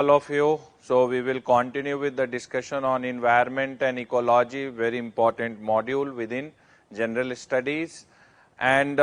All of you. So we will continue with the discussion on environment and ecology, very important module within general studies. And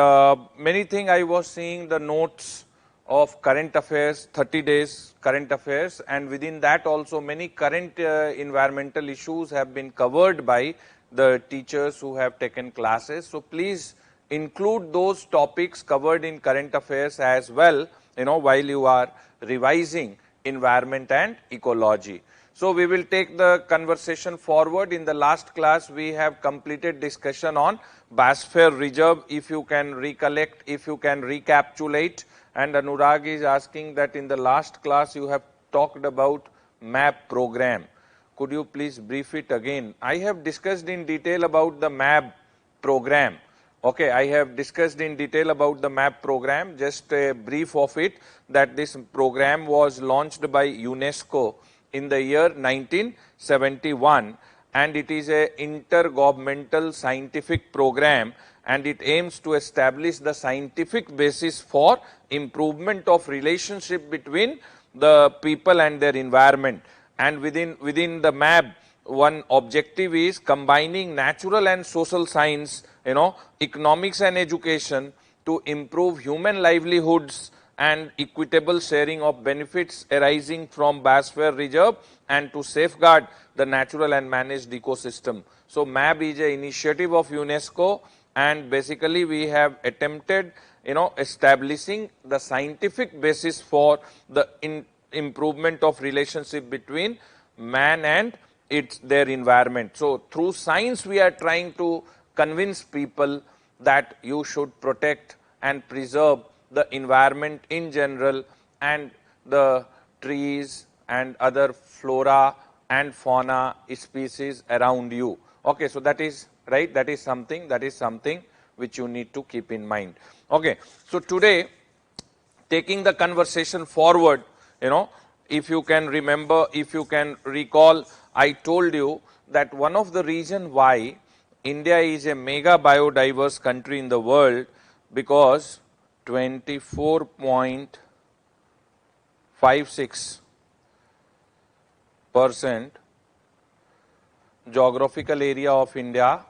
many things I was seeing the notes of current affairs, 30 days current affairs, and within that also many current environmental issues have been covered by the teachers who have taken classes. So please include those topics covered in current affairs as well, while you are revising environment and ecology. So we will take the conversation forward. In the last class, we have completed discussion on biosphere reserve. If you can recollect, if you can recapitulate, and Anurag is asking that in the last class you have talked about MAP program. Could you please brief it again? I have discussed in detail about the MAP program. Okay, I have discussed in detail about the MAP program, just a brief of it, that this program was launched by UNESCO in the year 1971, and it is a intergovernmental scientific program, and it aims to establish the scientific basis for improvement of relationship between the people and their environment. And within the MAP, one objective is combining natural and social science, economics and education to improve human livelihoods and equitable sharing of benefits arising from biosphere reserve and to safeguard the natural and managed ecosystem. So MAP is an initiative of UNESCO, and basically we have attempted, establishing the scientific basis for the improvement of relationship between man and their environment. So through science we are trying to convince people that you should protect and preserve the environment in general and the trees and other flora and fauna species around you. Okay, so that is right, that is something which you need to keep in mind. Okay, so today, taking the conversation forward, if you can remember, if you can recall, I told you that one of the reasons why India is a mega biodiverse country in the world, because 24.56% geographical area of India,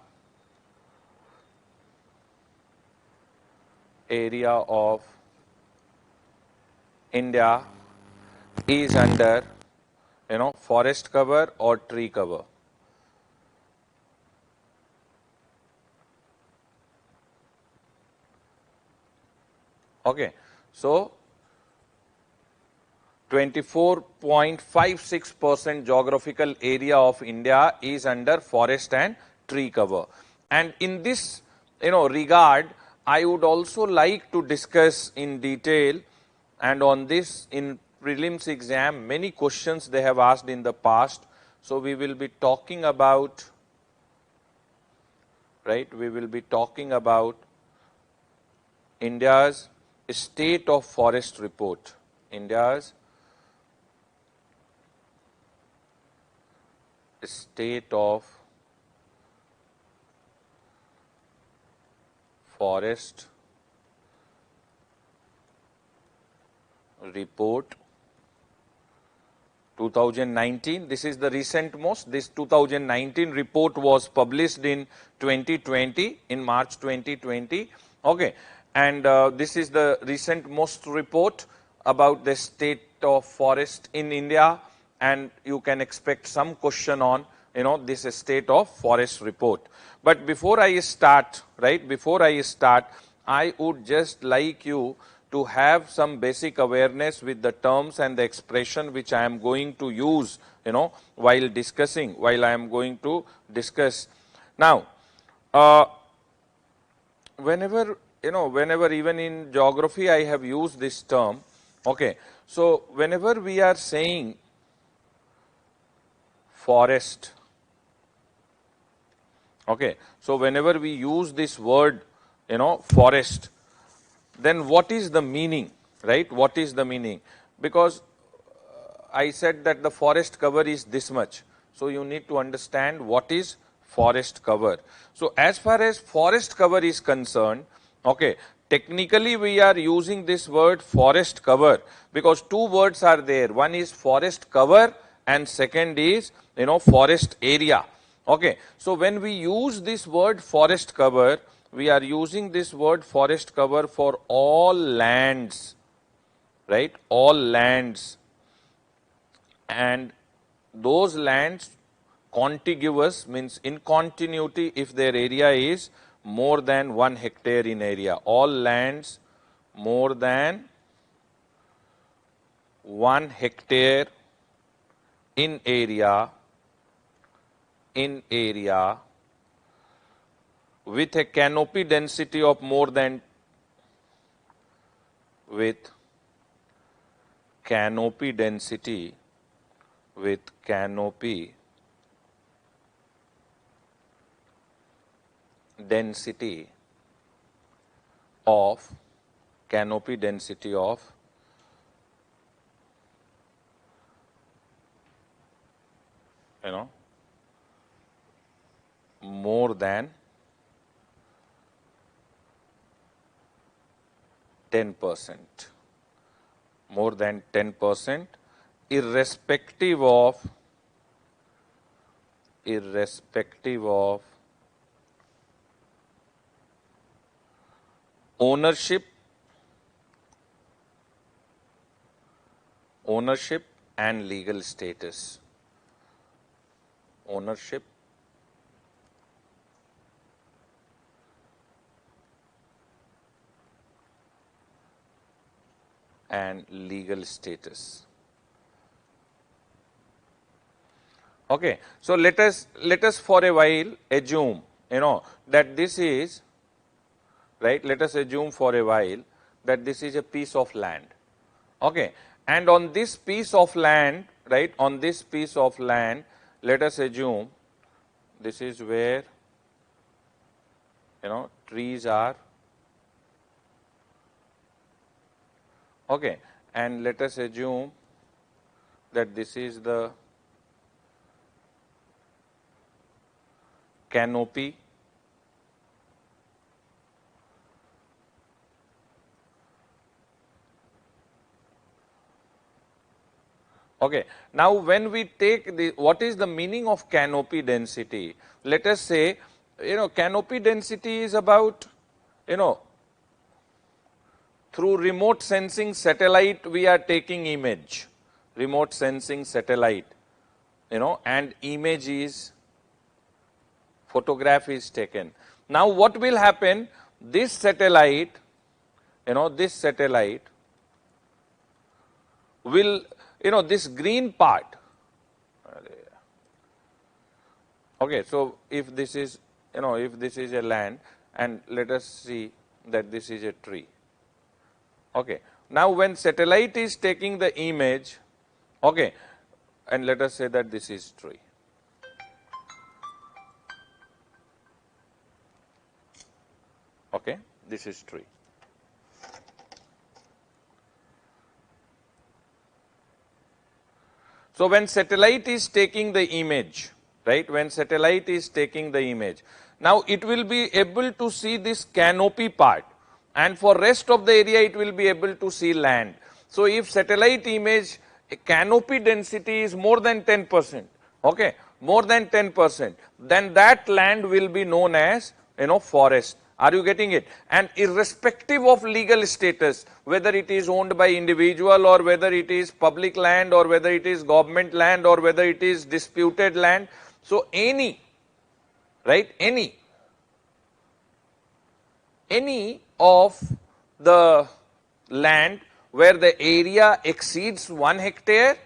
is under, forest cover or tree cover. Okay, so 24.56% geographical area of India is under forest and tree cover. And in this, regard, I would also like to discuss in detail, and on this in prelims exam, many questions they have asked in the past. So we will be talking about, we will be talking about India's state of forest report. India's state of forest report 2019. This is the recent most. This 2019 report was published in 2020, in March 2020. Okay, and this is the recent most report about the state of forest in India, and you can expect some question on, this state of forest report. But before I start, I would just like you to have some basic awareness with the terms and the expression which I am going to use, while I am going to discuss. Now, whenever even in geography I have used this term, okay, so whenever we are saying forest, okay, so whenever we use this word, forest, then what is the meaning, right? What is the meaning? Because I said that the forest cover is this much. So you need to understand what is forest cover. So as far as forest cover is concerned, okay, technically we are using this word forest cover because two words are there. One is forest cover and second is, forest area. Okay. So when we use this word forest cover, we are using this word forest cover for all lands, right? All lands, and those lands contiguous means in continuity if their area is more than 1 hectare in area. All lands more than 1 hectare in area with a canopy density of more than canopy density of more than 10%, more than 10%, irrespective of ownership and legal status. Ownership and legal status. Okay. So let us for a while assume, that this is, right, let us assume for a while that this is a piece of land. Okay. And on this piece of land, right, on this piece of land, let us assume this is where, trees are. Okay. And let us assume that this is the canopy. Okay. Now, when we take what is the meaning of canopy density? Let us say, canopy density is about, through remote sensing satellite we are taking image, remote sensing satellite, and image is, photograph is taken. Now, what will happen? This satellite, will, this green part. Okay, so if this is, if this is a land, and let us see that this is a tree. Okay. Now, when satellite is taking the image, okay, and let us say that this is tree. Okay, this is tree. So, when satellite is taking the image, right, when satellite is taking the image, now it will be able to see this canopy part, and for rest of the area it will be able to see land. So, if satellite image canopy density is more than 10%, okay, more than 10%, then that land will be known as, forest. Are you getting it? And irrespective of legal status, whether it is owned by individual or whether it is public land or whether it is government land or whether it is disputed land. So, any, right, any of the land where the area exceeds 1 hectare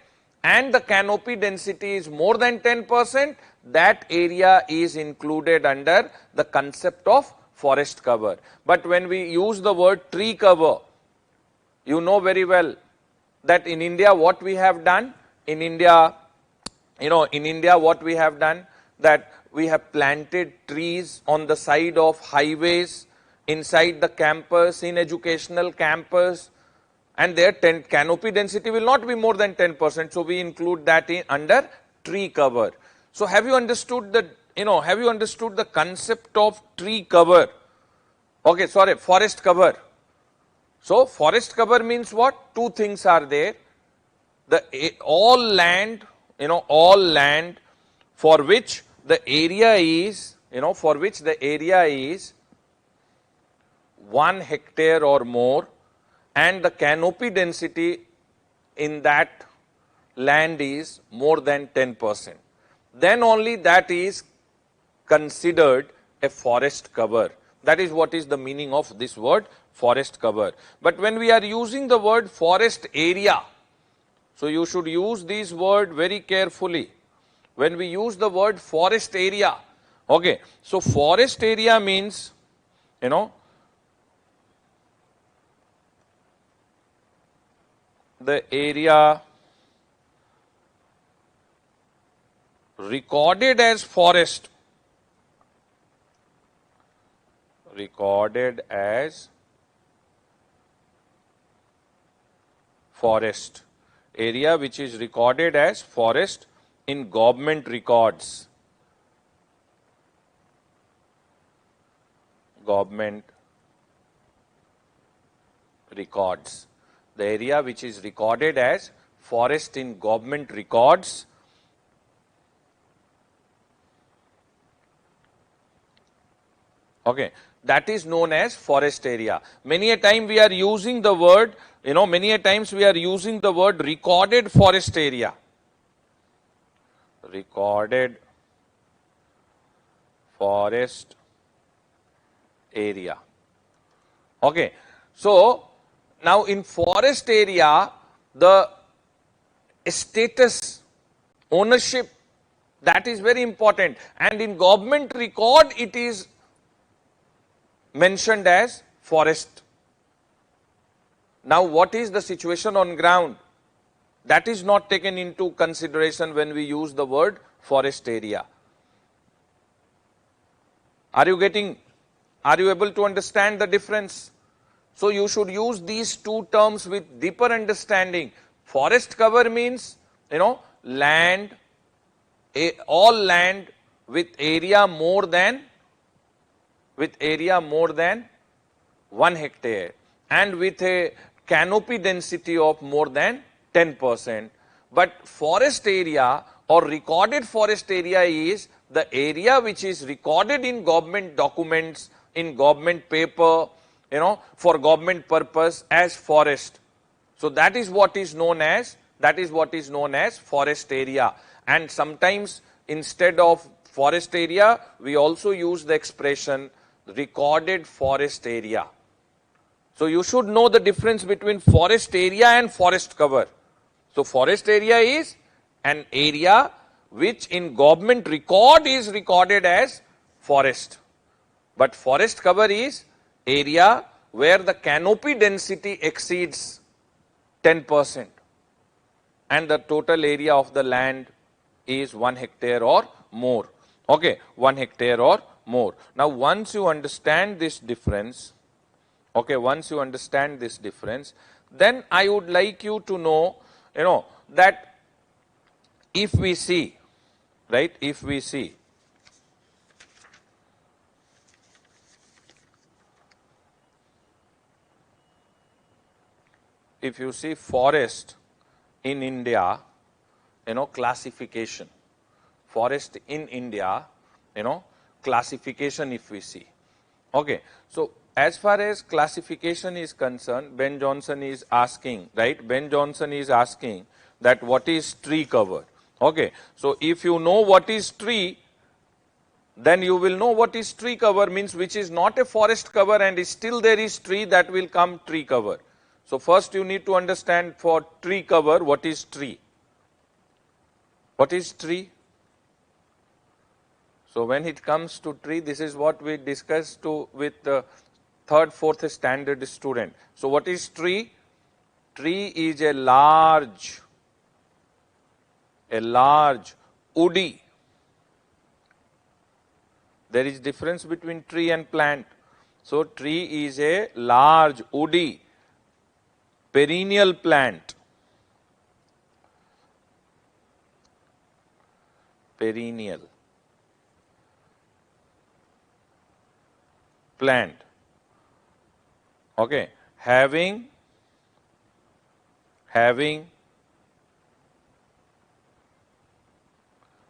and the canopy density is more than 10%, that area is included under the concept of forest cover. But when we use the word tree cover, you know very well that in India what we have done, in India what we have done, that we have planted trees on the side of highways, inside the campus, in educational campus, and their canopy density will not be more than 10%. So, we include that under tree cover. So, have you understood the concept of tree cover? Okay, sorry, forest cover. So forest cover means what? Two things are there. All land, all land for which the area is, for which the area is 1 hectare or more, and the canopy density in that land is more than 10%. Then only that is considered a forest cover. That is what is the meaning of this word forest cover. But when we are using the word forest area, so you should use this word very carefully. When we use the word forest area, okay, so forest area means, the area recorded as forest, area which is recorded as forest in government records, the area which is recorded as forest in government records, okay, that is known as forest area. Many a time we are using the word, many a times we are using the word recorded forest area. Recorded forest area. Okay. So, now in forest area, the status, ownership, that is very important. And in government record, it is mentioned as forest. Now, what is the situation on ground? That is not taken into consideration when we use the word forest area. Are you able to understand the difference? So you should use these two terms with deeper understanding. Forest cover means, land, all land with area more than 1 hectare and with a canopy density of more than 10%. But forest area or recorded forest area is the area which is recorded in government documents, in government paper, for government purpose as forest. So that is what is known as forest area. And sometimes instead of forest area, we also use the expression recorded forest area. So you should know the difference between forest area and forest cover. So forest area is an area which in government record is recorded as forest. But forest cover is area where the canopy density exceeds 10% and the total area of the land is 1 hectare or more. Okay, 1 hectare or more. Now, once you understand this difference, then I would like you to know, that if we see, right, if you see forest in India, classification, forest in India, classification if we see. Okay, so as far as classification is concerned, Ben Johnson is asking, right, that what is tree cover. Okay, so if you know what is tree, then you will know what is tree cover means, which is not a forest cover and still there is tree, that will come tree cover. So first you need to understand for tree cover, what is tree? What is tree? So when it comes to tree, this is what we discussed with the 3rd, 4th standard student. So what is tree? Tree is a large woody. There is difference between tree and plant. So tree is a large woody perennial plant. Perennial plant. Okay, having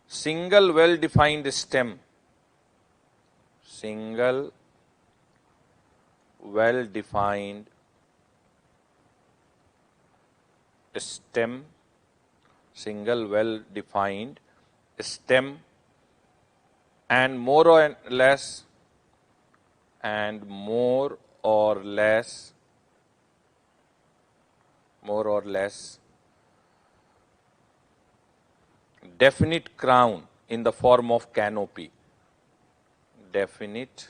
single well-defined stem, single well-defined stem, single well-defined stem, and more or less definite crown in the form of canopy, definite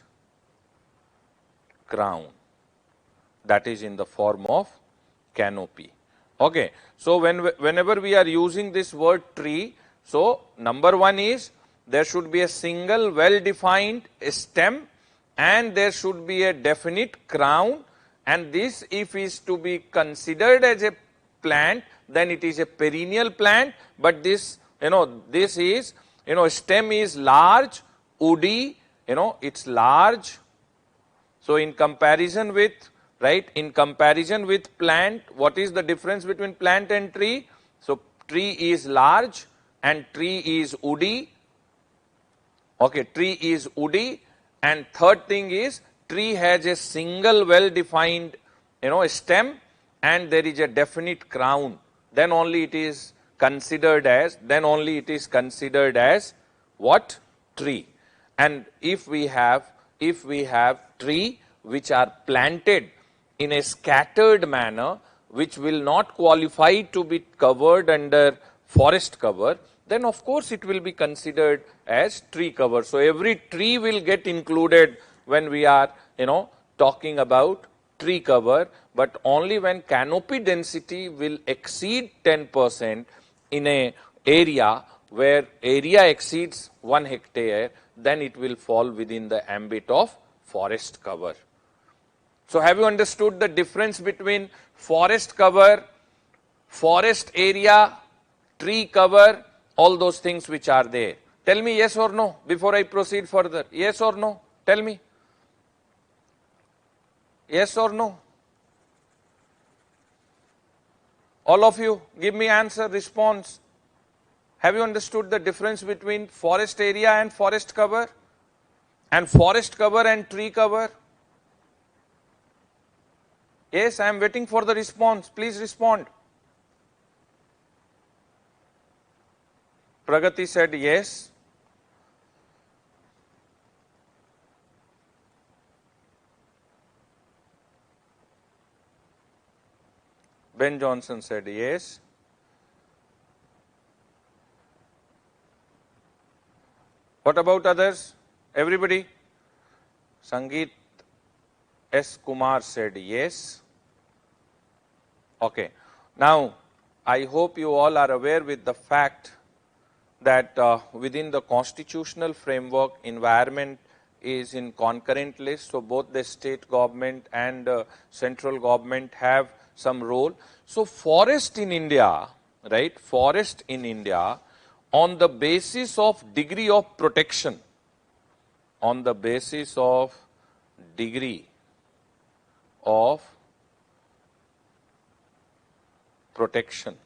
crown, that is in the form of canopy. Okay. So whenever we are using this word tree, so number one is there should be a single well-defined stem and there should be a definite crown, and this, if is to be considered as a plant, then it is a perennial plant, but this, this is, stem is large, woody, it's large. So in comparison with, right, in comparison with plant, what is the difference between plant and tree? So tree is large and tree is woody. Okay, tree is woody, and third thing is tree has a single well-defined, stem, and there is a definite crown. Then only it is considered as, what? Tree. And if we have tree which are planted in a scattered manner, which will not qualify to be covered under forest cover, then of course it will be considered as tree cover. So every tree will get included when we are, talking about tree cover, but only when canopy density will exceed 10% in a area where area exceeds 1 hectare, then it will fall within the ambit of forest cover. So have you understood the difference between forest cover, forest area, tree cover, all those things which are there? Tell me yes or no before I proceed further. Yes or no? Tell me. Yes or no? All of you, give me answer, response. Have you understood the difference between forest area and forest cover? And forest cover and tree cover? Yes, I am waiting for the response. Please respond. Pragati said yes. Ben Johnson said yes. What about others? Everybody? Sangeet S. Kumar said yes. Okay. Now, I hope you all are aware with the fact that within the constitutional framework, environment is in concurrent list. So both the state government and central government have some role. So forest in India, right? Forest in India, on the basis of degree of protection, on the basis of degree of protection,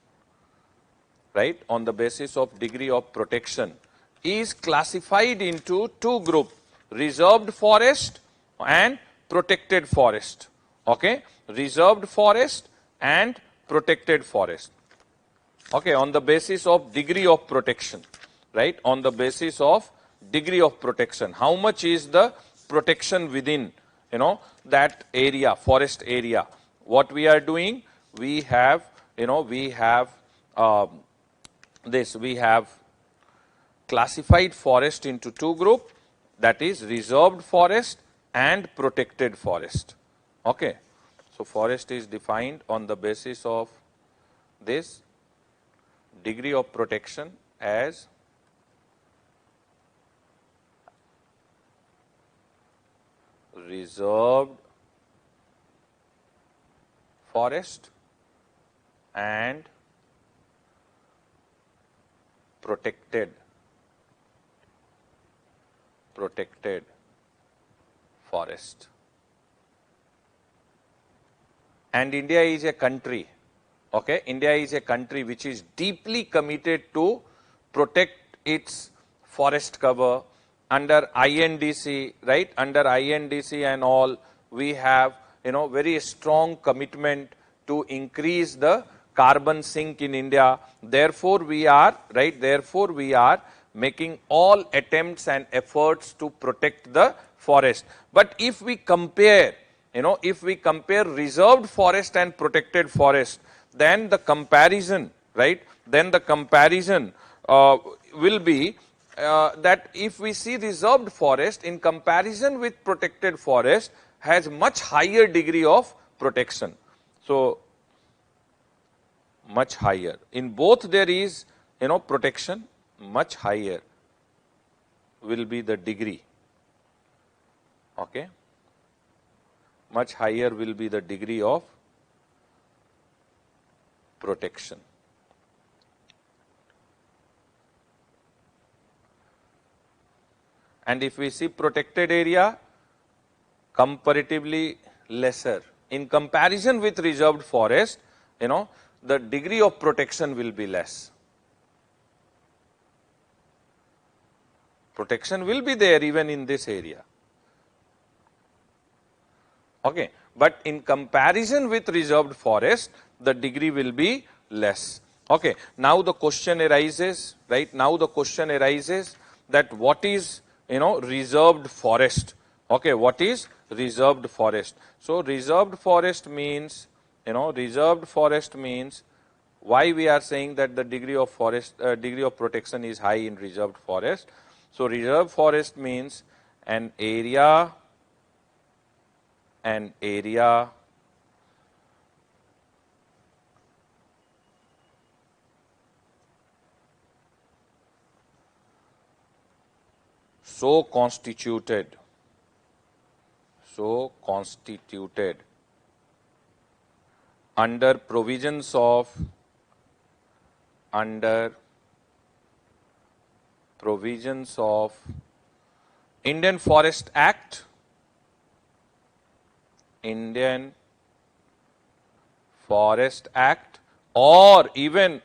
right, on the basis of degree of protection, is classified into two groups, reserved forest and protected forest. Okay, reserved forest and protected forest. Okay, on the basis of degree of protection, right, on the basis of degree of protection, how much is the protection within, that area, forest area. What we are doing, we have, we have classified forest into two groups, that is reserved forest and protected forest. Okay, so forest is defined on the basis of this degree of protection as reserved forest and protected forest. and India is a country, okay, India is a country which is deeply committed to protect its forest cover. Under INDC, right, under INDC and all, we have, very strong commitment to increase the carbon sink in India. Therefore, we are, right, therefore we are making all attempts and efforts to protect the forest. But if we compare, if we compare reserved forest and protected forest, then the comparison, right, then the comparison will be that if we see reserved forest in comparison with protected forest has much higher degree of protection. So, much higher. In both there is, protection, much higher will be the degree, okay. Much higher will be the degree of protection. And if we see protected area, comparatively lesser. In comparison with reserved forest, the degree of protection will be less. Protection will be there even in this area. Okay. But in comparison with reserved forest, the degree will be less. Okay. Now the question arises, right? Now the question arises that what is, reserved forest? Okay. What is reserved forest? So reserved forest means, reserved forest means why we are saying that the degree of forest, degree of protection is high in reserved forest. So reserved forest means an area so constituted under provisions of Indian Forest Act, Indian Forest Act, or even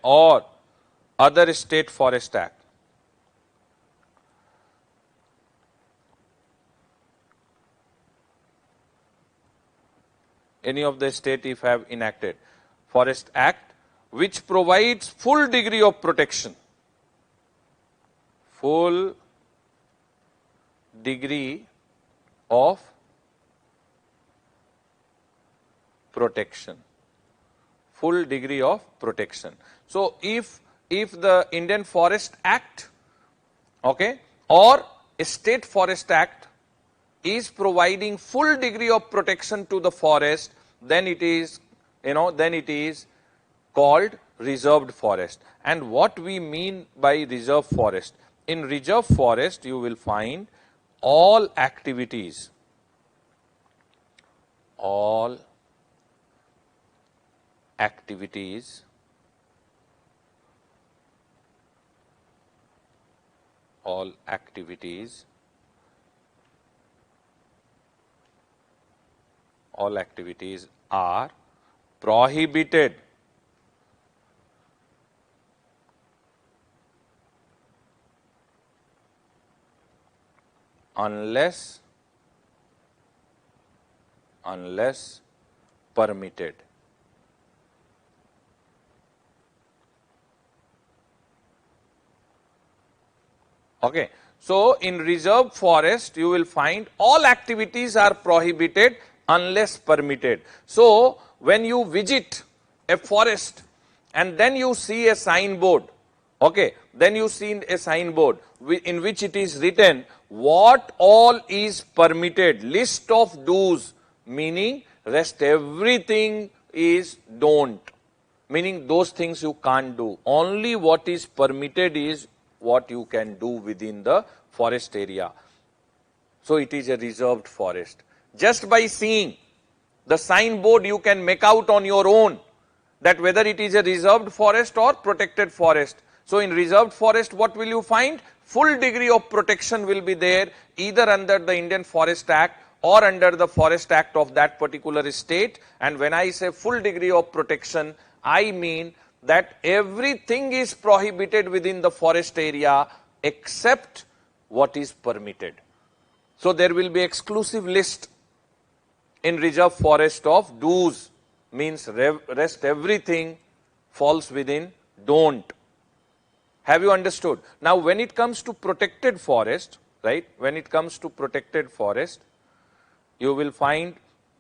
other state forest act. Any of the state if have enacted Forest Act, which provides full degree of protection, full degree of protection, full degree of protection. So if the Indian Forest Act, okay, or a state forest act is providing full degree of protection to the forest, then it is, then it is called reserved forest. And what we mean by reserve forest? In reserve forest, you will find all activities, all activities are prohibited unless permitted. Okay. So in reserve forest, you will find all activities are prohibited unless permitted. So when you visit a forest and then you see a signboard, okay, then you see a signboard in which it is written what all is permitted, list of do's, meaning rest everything is don't, meaning those things you can't do. Only what is permitted is what you can do within the forest area. So it is a reserved forest. Just by seeing the signboard, you can make out on your own that whether it is a reserved forest or protected forest. So in reserved forest, what will you find? Full degree of protection will be there either under the Indian Forest Act or under the Forest Act of that particular state. And when I say full degree of protection, I mean that everything is prohibited within the forest area except what is permitted. So there will be exclusive list in reserve forest of do's, means rest everything falls within don't. Have you understood? Now when it comes to protected forest, right, when it comes to protected forest, you will find,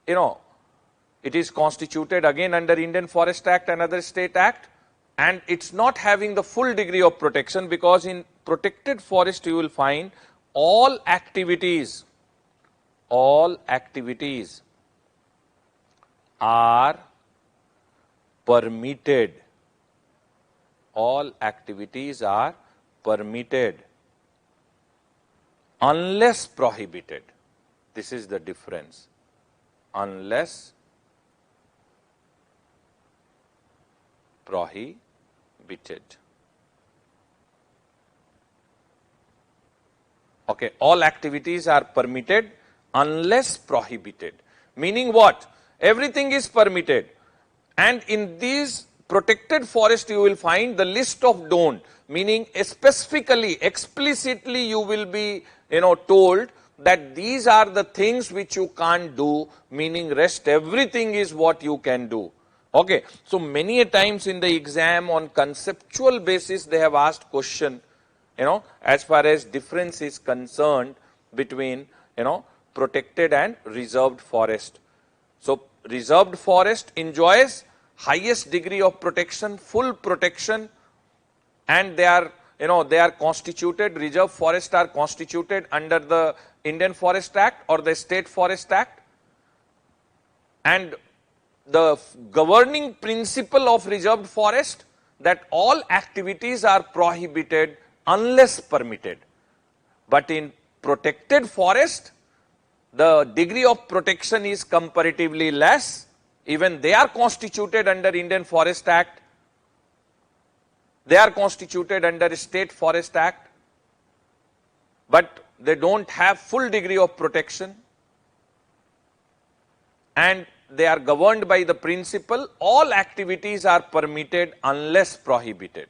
it is constituted again under Indian Forest Act and other state act, and it's not having the full degree of protection, because in protected forest you will find all activities are permitted. All activities are permitted unless prohibited. This is the difference. Unless prohibited. Okay, all activities are permitted unless prohibited. Meaning what? Everything is permitted. And in these protected forest you will find the list of don't, meaning specifically, explicitly you will be, told that these are the things which you can't do, meaning rest everything is what you can do. Okay, so many a times in the exam on conceptual basis they have asked question, as far as difference is concerned between, protected and reserved forest. So reserved forest enjoys highest degree of protection, full protection, and they are constituted, reserve forests are constituted under the Indian Forest Act or the State Forest Act. And the governing principle of reserved forest, that all activities are prohibited unless permitted. But in protected forest, the degree of protection is comparatively less. Even they are constituted under Indian Forest Act, they are constituted under State Forest Act, but they don't have full degree of protection, and they are governed by the principle all activities are permitted unless prohibited.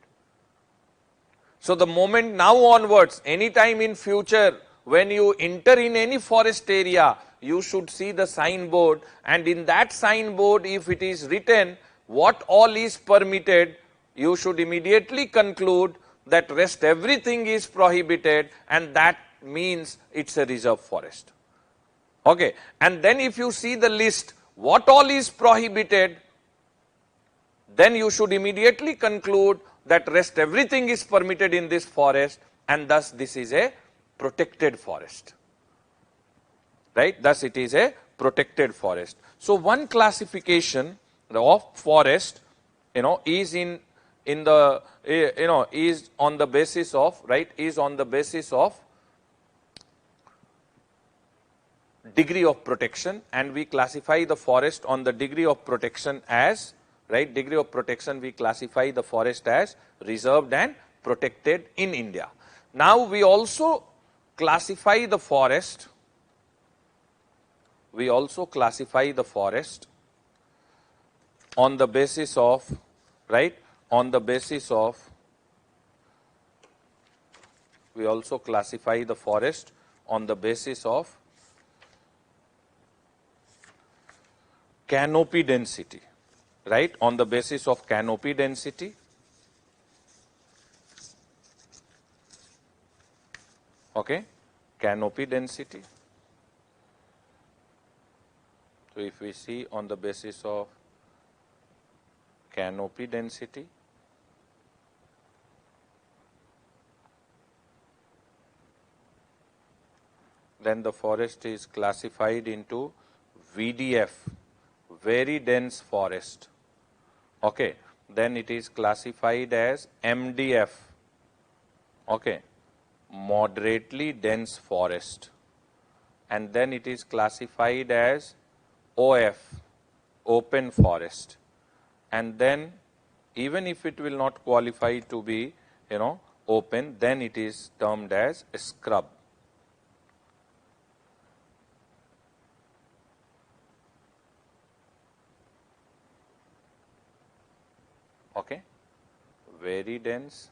So the moment now onwards, anytime in future, when you enter in any forest area, you should see the signboard, and in that signboard, if it is written what all is permitted, you should immediately conclude that rest everything is prohibited, and that means it's a reserve forest. Okay, and then if you see the list, what all is prohibited, then you should immediately conclude that rest everything is permitted in this forest, and thus this is a protected forest. Right? Thus it is a protected forest. So one classification of forest, is is on the basis of, is on the basis of degree of protection, and we classify the forest on the degree of protection as, degree of protection, we classify the forest as reserved and protected in India. Now we also classify the forest, on the basis of, we also classify the forest on the basis of canopy density, on the basis of canopy density. Okay, canopy density. So if we see on the basis of canopy density, then the forest is classified into VDF, very dense forest. Okay, then it is classified as MDF, okay, moderately dense forest, and then it is classified as OF, open forest, and then even if it will not qualify to be, open, then it is termed as scrub. okay, very dense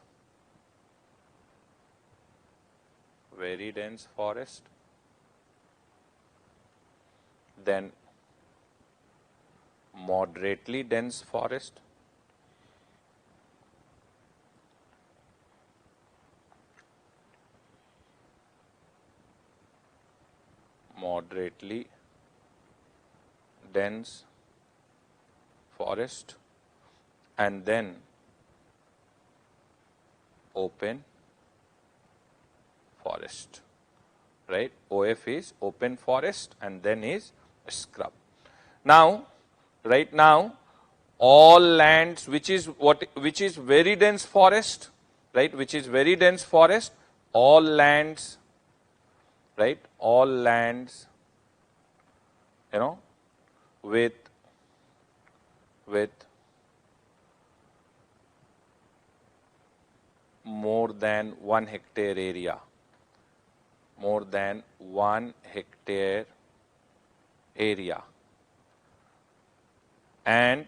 forest, then moderately dense forest, moderately dense forest, and then open forest, right? OF is open forest and then is scrub. Now, right now, all lands which is very dense forest, right, which is very dense forest, all lands, right, all lands, you know, with more than 1 hectare area, more than 1 hectare area, and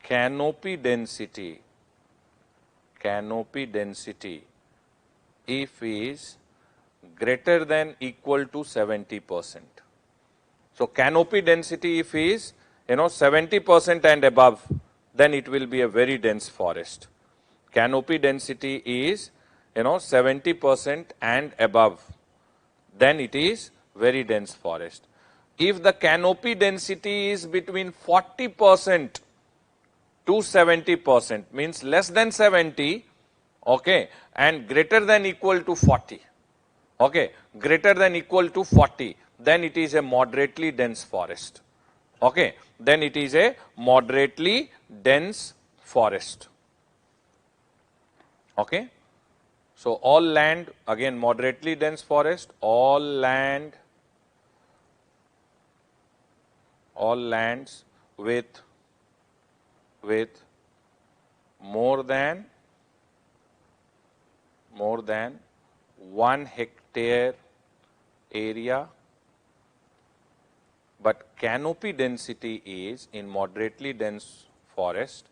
canopy density if is greater than equal to 70%. So canopy density if is 70% and above, then it will be a very dense forest. Canopy density is 70% and above, then it is very dense forest. If the canopy density is between 40% to 70%, means less than 70, okay, and greater than equal to 40, okay, greater than equal to 40, then it is a moderately dense forest, okay, then it is a moderately dense forest, okay. So all land, again moderately dense forest, all lands with more than 1 hectare area, but canopy density is in moderately dense forest,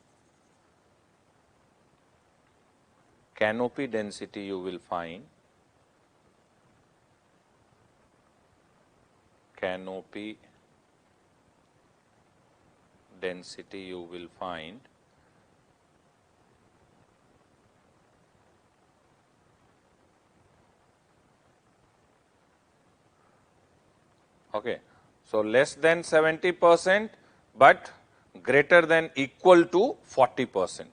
canopy density you will find, canopy density you will find okay. So less than 70%, but greater than equal to 40%.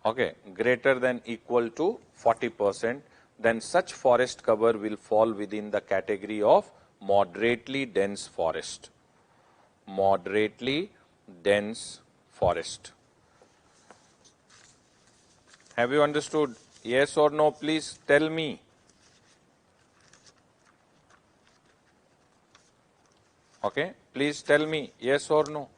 Okay, greater than equal to 40%, then such forest cover will fall within the category of moderately dense forest. Moderately dense forest. Have you understood? Yes or no? Please tell me. Okay, please tell me yes or no.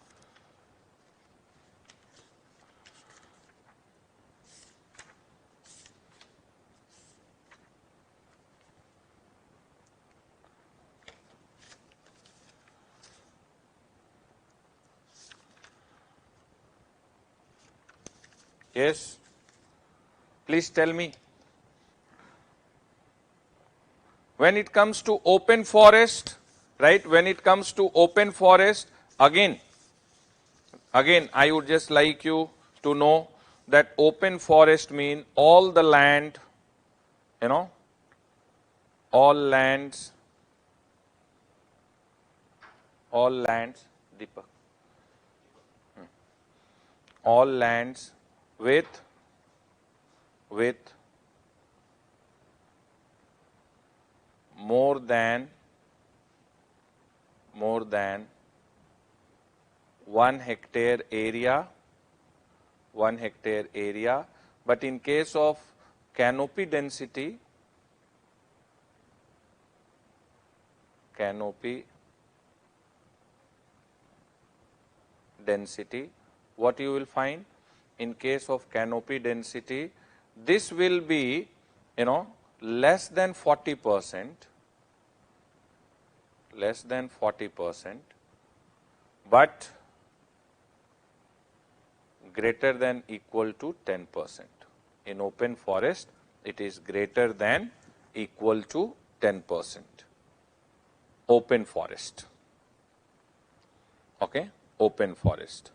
Yes, please tell me. When it comes to open forest, right, when it comes to open forest, again I would just like you to know that open forest mean all the land, all lands, Deepak, all lands with more than 1 hectare area, but in case of canopy density, what you will find? In case of canopy density, this will be, less than 40%, but greater than equal to 10%. In open forest, it is greater than equal to 10%. Open forest. Okay, open forest.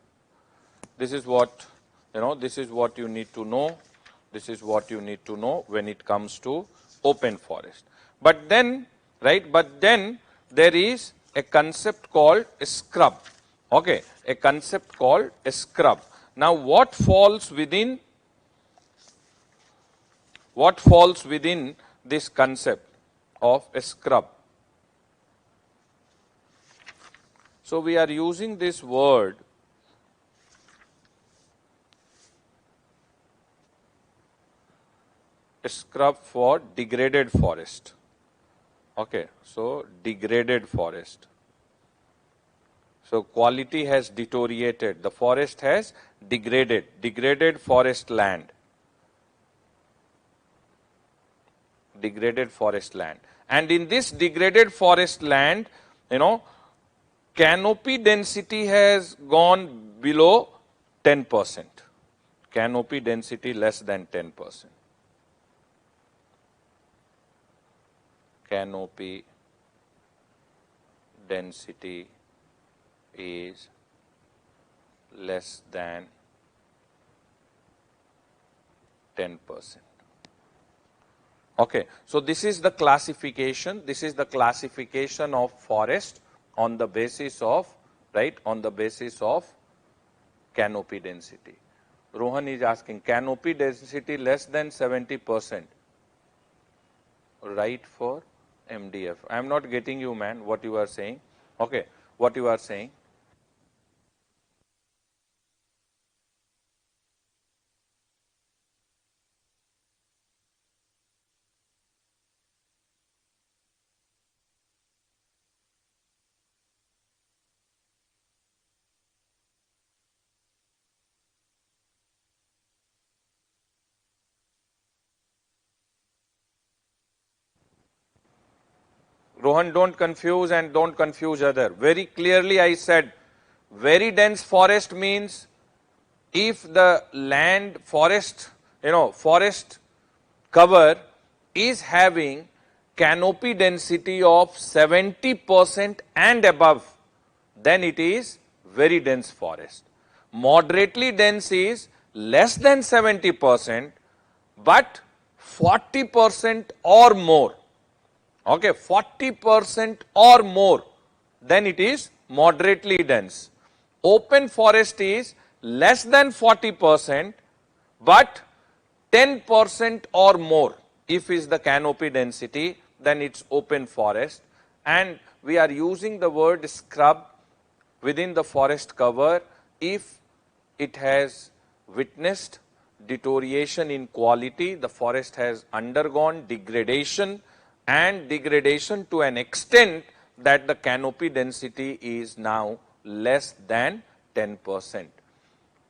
This is what, this is what you need to know. This is what you need to know when it comes to open forest. But then, right, there is a concept called a scrub. Okay, a concept called a scrub. Now, what falls within this concept of a scrub? So, we are using this word scrub for degraded forest. Okay, so degraded forest. So, quality has deteriorated, the forest has degraded forest land. Degraded forest land. And in this degraded forest land, canopy density has gone below 10%. Canopy density less than 10%. Canopy density is less than 10%. Okay, so this is the classification. This is the classification of forest on the basis of, right, on the basis of canopy density. Rohan is asking, canopy density less than 70%. Right for MDF. I am not getting you, man, what you are saying. Okay, what you are saying. Rohan, don't confuse and don't confuse other. Very clearly I said, very dense forest means if the land forest, forest cover is having canopy density of 70% and above, then it is very dense forest. Moderately dense is less than 70%, but 40% or more. Okay, 40% or more, then it is moderately dense. Open forest is less than 40%, but 10% or more. If is the canopy density, then it's open forest. And we are using the word scrub within the forest cover if it has witnessed deterioration in quality, the forest has undergone degradation, and degradation to an extent that the canopy density is now less than 10%.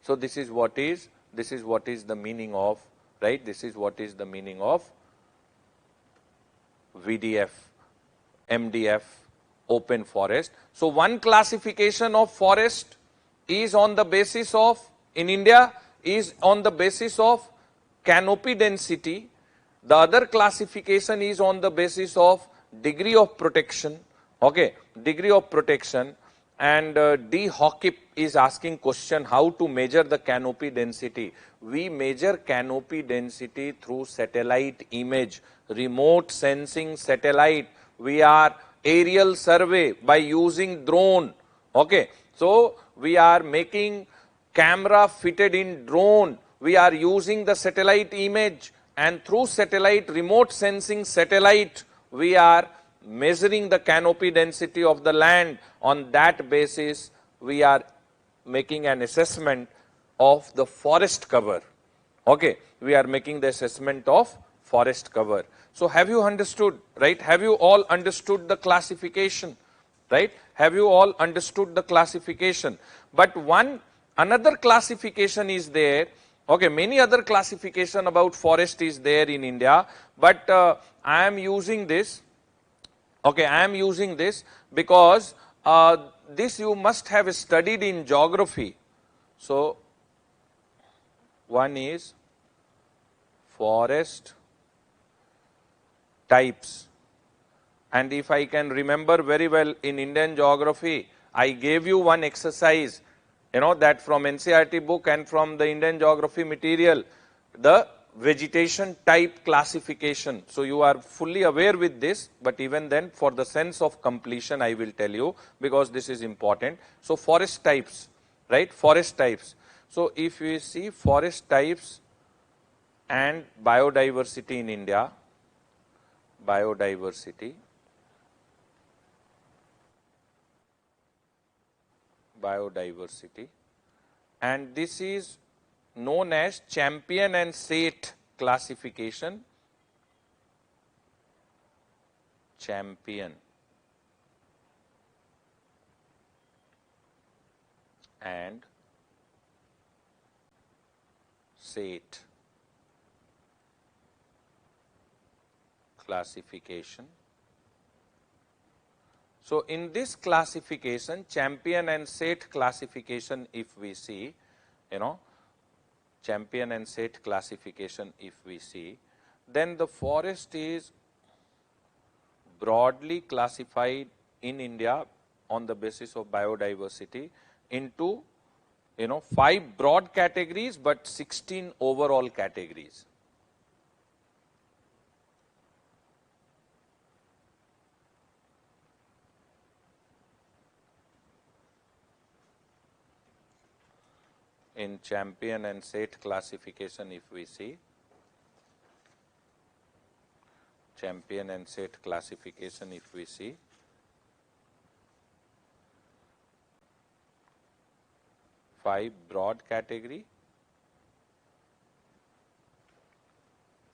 So this is what is the meaning of, right? This is what is the meaning of VDF, MDF, open forest. So one classification of forest is on the basis of, in India, is on the basis of canopy density. The other classification is on the basis of degree of protection. Okay, degree of protection. And D. Hawkip is asking question how to measure the canopy density. We measure canopy density through satellite image, remote sensing satellite. We are aerial survey by using drone. Okay, so we are making camera fitted in drone. We are using the satellite image, and through satellite, remote sensing satellite, we are measuring the canopy density of the land. On that basis, we are making an assessment of the forest cover. Okay, we are making the assessment of forest cover. So have you understood, right? Have you all understood the classification, right? Have you all understood the classification? But another classification is there. Okay, many other classification about forest is there in India, but I am using this. Okay, I am using this because this you must have studied in geography. So, one is forest types, and if I can remember very well in Indian geography, I gave you one exercise, that from NCERT book and from the Indian geography material, the vegetation type classification. So you are fully aware with this, but even then for the sense of completion I will tell you, because this is important. So forest types, right, forest types. So if we see forest types and biodiversity in India, biodiversity, and this is known as Champion and Sait classification. Champion and Sait classification. So in this classification, Champion and Sait classification, if we see, Champion and Sait classification, if we see, then the forest is broadly classified in India on the basis of biodiversity into 5 broad categories, but 16 overall categories. In Champion and Sait classification, if we see, Champion and Sait classification, if we see, five broad category.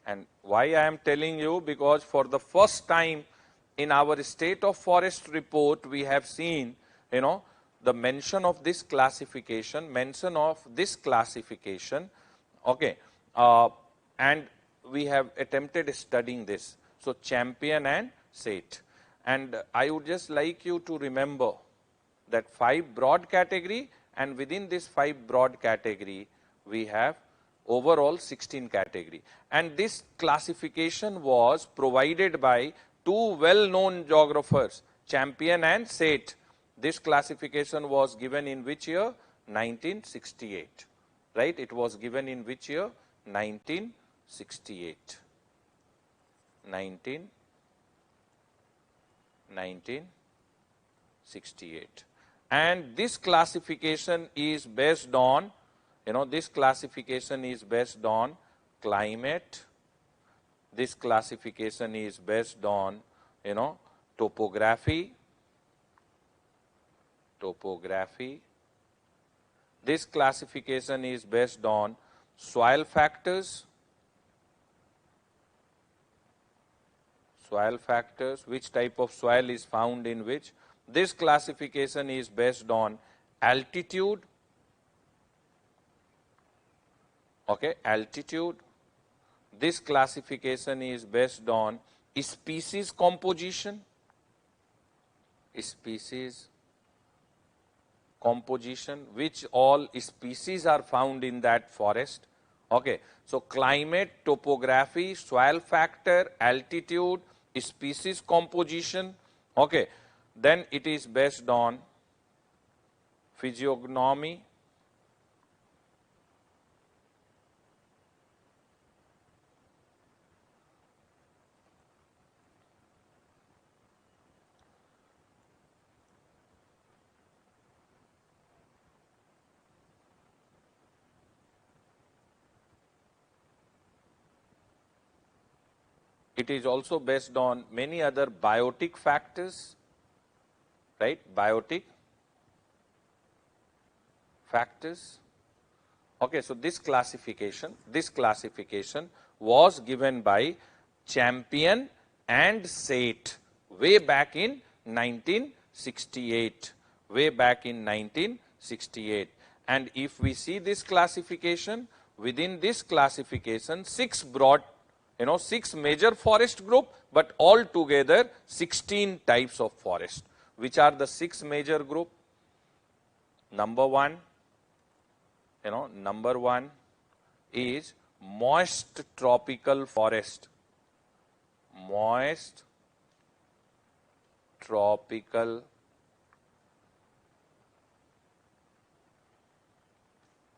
And why I am telling you, because for the first time in our state of forest report, we have seen, the mention of this classification, okay, and we have attempted studying this. So Champion and Sait, and I would just like you to remember that 5 broad category, and within this 5 broad category, we have overall 16 category. And this classification was provided by 2 well-known geographers, Champion and Sait. This classification was given in which year? 1968, right? It was given in which year? 1968. 1968. And this classification is based on, this classification is based on climate. This classification is based on, topography. This classification is based on soil factors. Which type of soil is found in which. This classification is based on altitude. Okay, altitude. This classification is based on species composition. Which all species are found in that forest. Okay, so climate, topography, soil factor, altitude, species composition. Okay, then it is based on physiognomy. It is also based on many other biotic factors, right? Biotic factors. Okay, so this classification was given by Champion and Sait way back in 1968. And if we see this classification, within this classification, 6 broad, 6 major forest group, but altogether 16 types of forest. Which are the 6 major group? Number one, number one is moist tropical forest. Moist tropical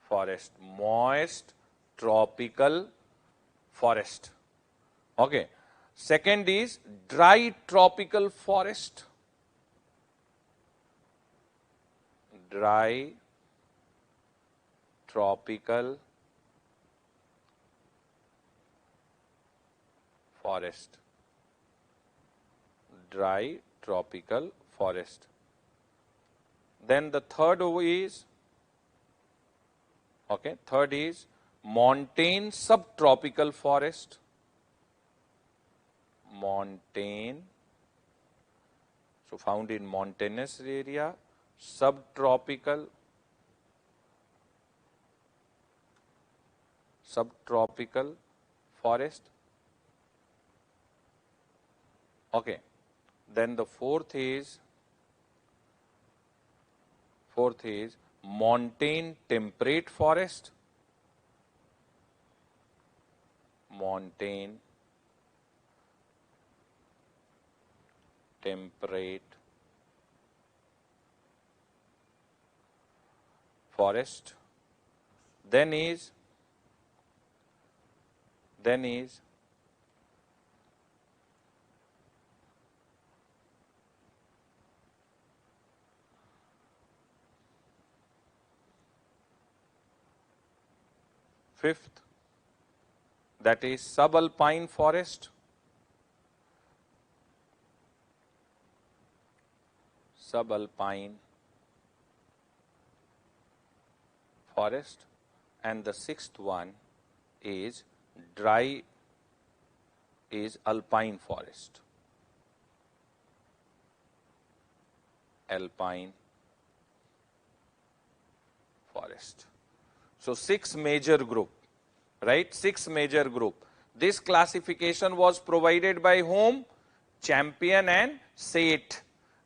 forest. Moist tropical forest. Okay. Second is dry tropical forest. Dry tropical forest. Dry tropical forest. Then the third is, third is montane subtropical forest. Montane, so found in mountainous area, subtropical forest. Okay. Then the fourth is montane temperate forest. Montane temperate forest. Then is fifth, that is subalpine forest. Subalpine forest. And the sixth one is dry, is alpine forest. Alpine forest. So 6 major group, right? 6 major group. This classification was provided by whom? Champion and Sate.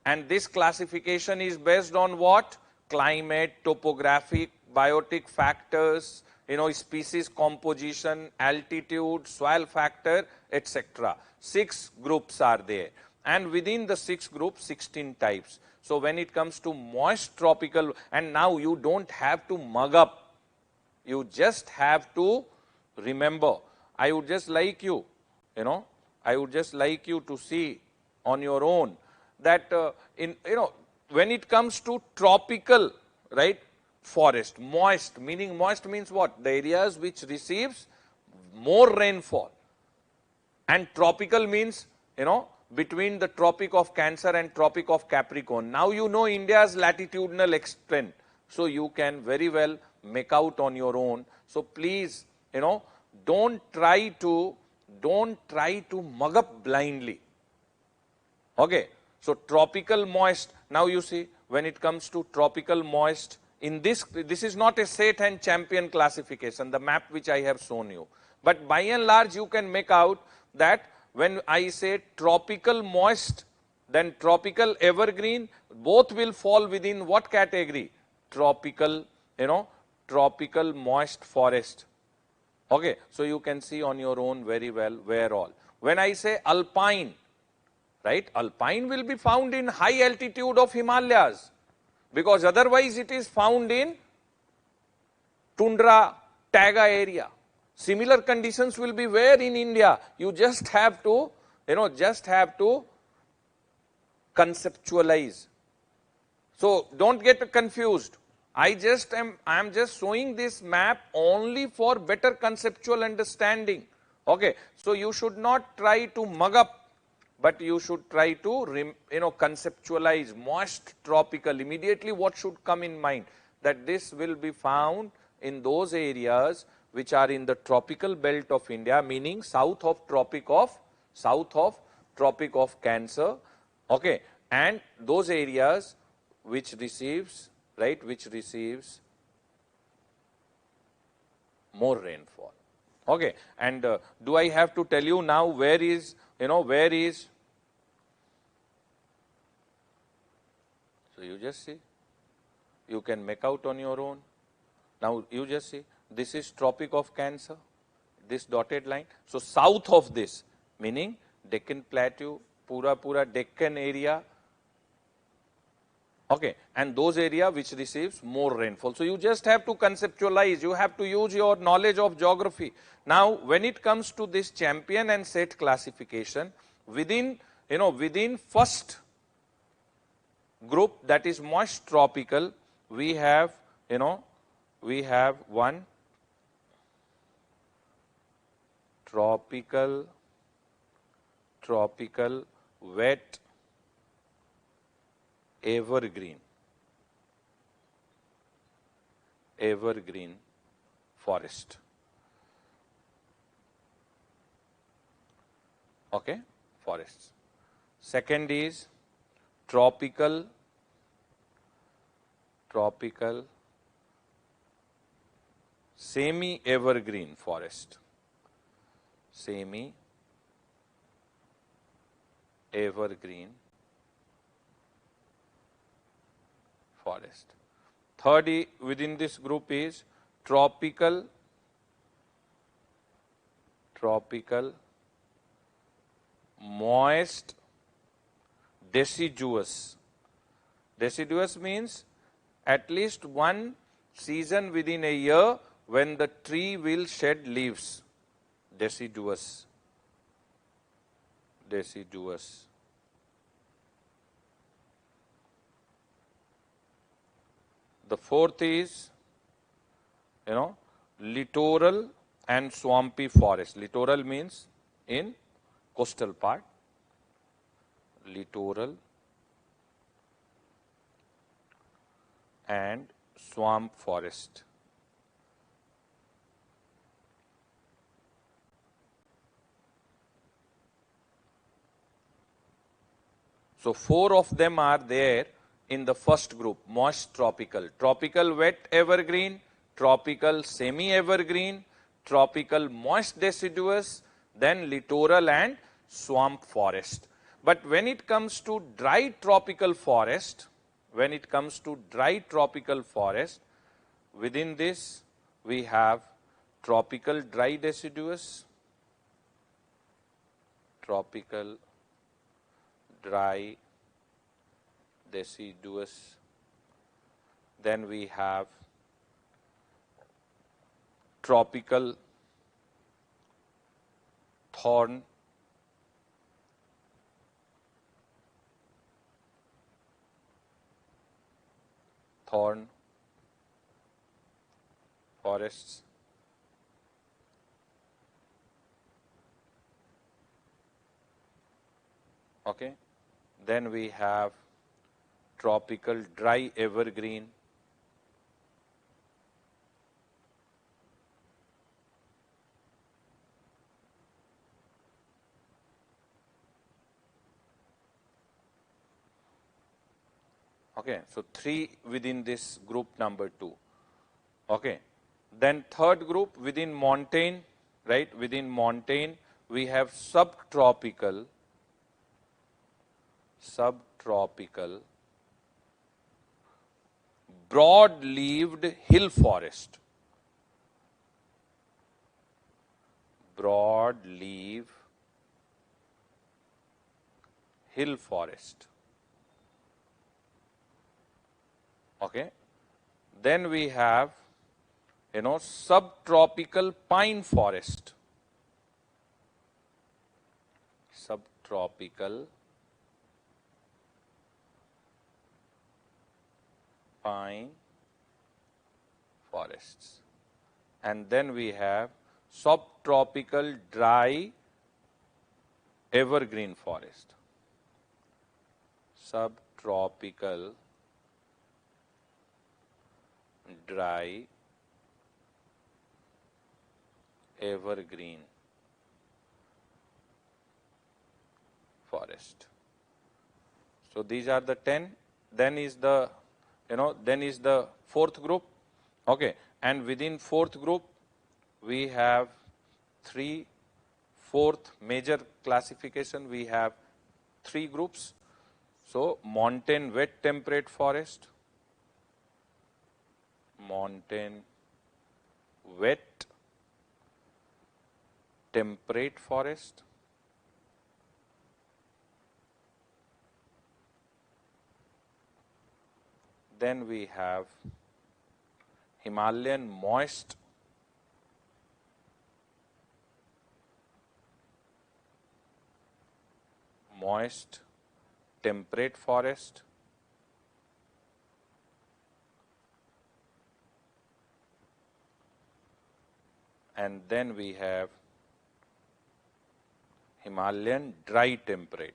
And this classification is based on what? Climate, topographic, biotic factors, species composition, altitude, soil factor, etc. 6 groups are there. And within the 6 groups, 16 types. So when it comes to moist tropical, and now you don't have to mug up, you just have to remember. I would just like you, I would just like you to see on your own that when it comes to tropical, right, forest, moist means what? The areas which receives more rainfall. And tropical means, between the Tropic of Cancer and Tropic of Capricorn. Now you know India's latitudinal extent, so you can very well make out on your own. So please, don't try to mug up blindly. Okay. So tropical moist, now you see, when it comes to tropical moist, in this is not a Sate and Champion classification, the map which I have shown you. But by and large, you can make out that when I say tropical moist, then tropical evergreen, both will fall within what category? Tropical, tropical moist forest. Okay, so you can see on your own very well where all. When I say alpine, right, alpine will be found in high altitude of Himalayas, because otherwise it is found in tundra, taiga area. Similar conditions will be where in India. You just have to, conceptualize. So don't get confused. I am just showing this map only for better conceptual understanding. Okay, so you should not try to mug up, but you should try to, conceptualize moist tropical. Immediately what should come in mind? That this will be found in those areas which are in the tropical belt of India, meaning south of Tropic of Cancer, okay, and those areas which receives, right, which receives more rainfall. Okay, and do I have to tell you now where is, so you just see, You can make out on your own. Now you just see, this is Tropic of Cancer, this dotted line. So south of this, meaning Deccan Plateau, pura Deccan area, okay, and those area which receives more rainfall. So you just have to conceptualize, you have to use your knowledge of geography. Now when it comes to this Champion and Set classification, within, within first group, that is moist tropical, we have, we have one tropical, wet, evergreen forest. Okay, forests. Second is tropical, semi-evergreen forest. Semi-evergreen forest. Third within this group is tropical, moist, deciduous. Deciduous means at least one season within a year when the tree will shed leaves. Deciduous. The fourth is, littoral and swampy forest. Littoral means in coastal part. Littoral and swamp forest. So four of them are there in the first group, moist tropical, tropical wet evergreen, tropical semi-evergreen, tropical moist deciduous, then littoral and swamp forest. But when it comes to dry tropical forest, within this we have tropical dry deciduous, then we have tropical thorn, forests, okay. Then we have tropical dry evergreen, okay. So three within this group number 2, okay. Then third group within montane, right? Within montane we have subtropical, broad-leaved hill forest. Broad-leaf hill forest. Okay. Then we have, subtropical pine forest. Subtropical pine forests. And then we have subtropical dry evergreen forest. Subtropical dry evergreen forest. So these are the 10. Then is the, then is the fourth group, okay. And within fourth group we have fourth major classification, we have 3 groups. So montane wet temperate forest, montane, wet, temperate forest. Then we have Himalayan moist, temperate forest. And then we have Himalayan dry temperate.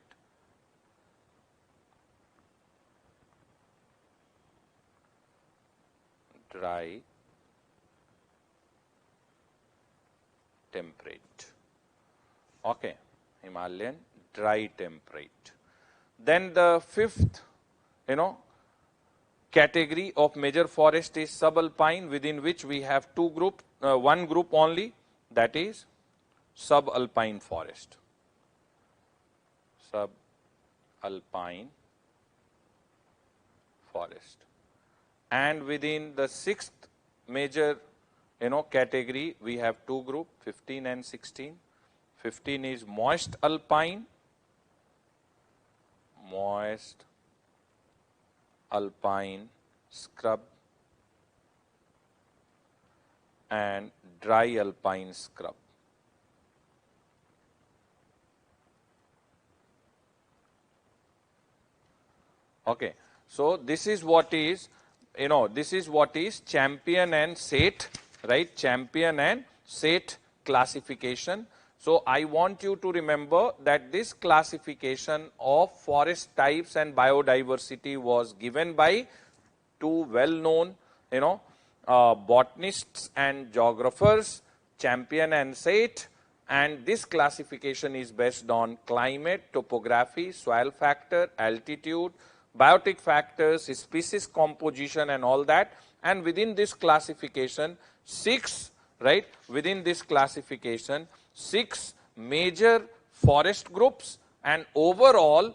Dry temperate. Okay, Himalayan dry temperate. Then the fifth, category of major forest is subalpine, within which we have two group, one group only, that is subalpine forest. Subalpine forest. And within the sixth major, category, we have two group, 15 and 16. 15 is moist alpine, scrub, and dry alpine scrub. Okay, so this is what is, this is what is Champion and SAIT, right? Champion and SAIT classification. So I want you to remember that this classification of forest types and biodiversity was given by two well-known, botanists and geographers, Champion and SAIT, and this classification is based on climate, topography, soil factor, altitude, biotic factors, species composition and all that. And within this classification, within this classification, 6 major forest groups and overall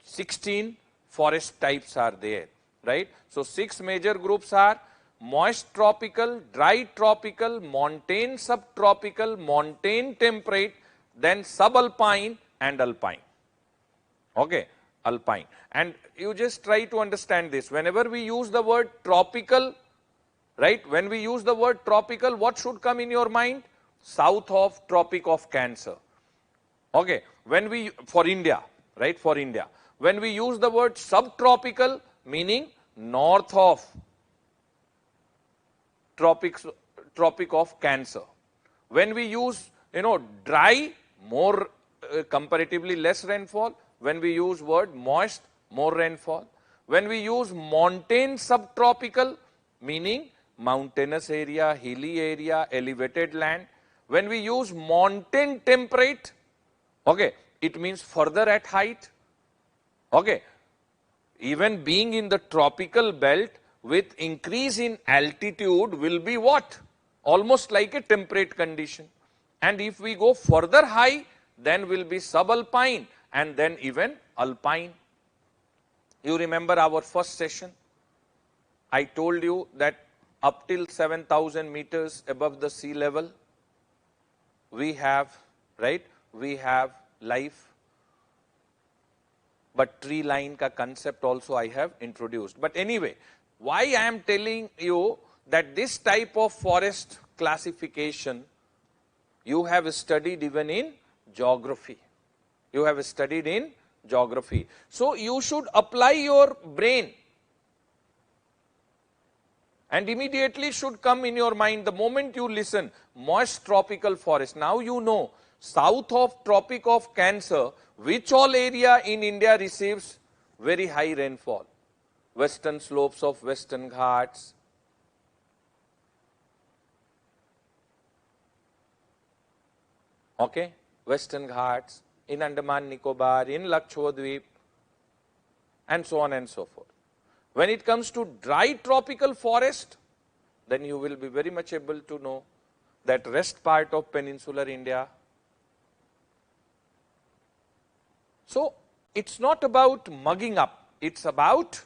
16 forest types are there, right? So 6 major groups are moist tropical, dry tropical, montane subtropical, montane temperate, then subalpine and alpine. Okay, alpine. And you just try to understand this. Whenever we use the word tropical, right? When we use the word tropical, what should come in your mind? South of Tropic of Cancer. Okay, when we, for India, right, for India. When we use the word subtropical, meaning north of Tropic of Cancer. When we use, dry, more comparatively less rainfall. When we use word moist, more rainfall. When we use montane subtropical, meaning mountainous area, hilly area, elevated land. When we use montane temperate, okay, it means further at height. Okay, even being in the tropical belt with increase in altitude will be what? Almost like a temperate condition. And if we go further high, then will be subalpine and then even alpine. You remember our first session? I told you that up till 7,000 meters above the sea level, we have, right, we have life. But tree line ka concept also I have introduced. But anyway, why I am telling you that this type of forest classification you have studied even in geography. You have studied in geography. So you should apply your brain. And immediately should come in your mind the moment you listen, moist tropical forest. Now you know, south of Tropic of Cancer, which all area in India receives very high rainfall? Western slopes of Western Ghats. Okay, Western Ghats, in Andaman Nicobar, in Lakshadweep, and so on and so forth. When it comes to dry tropical forest, then you will be very much able to know that rest part of peninsular India. So, it's not about mugging up, it's about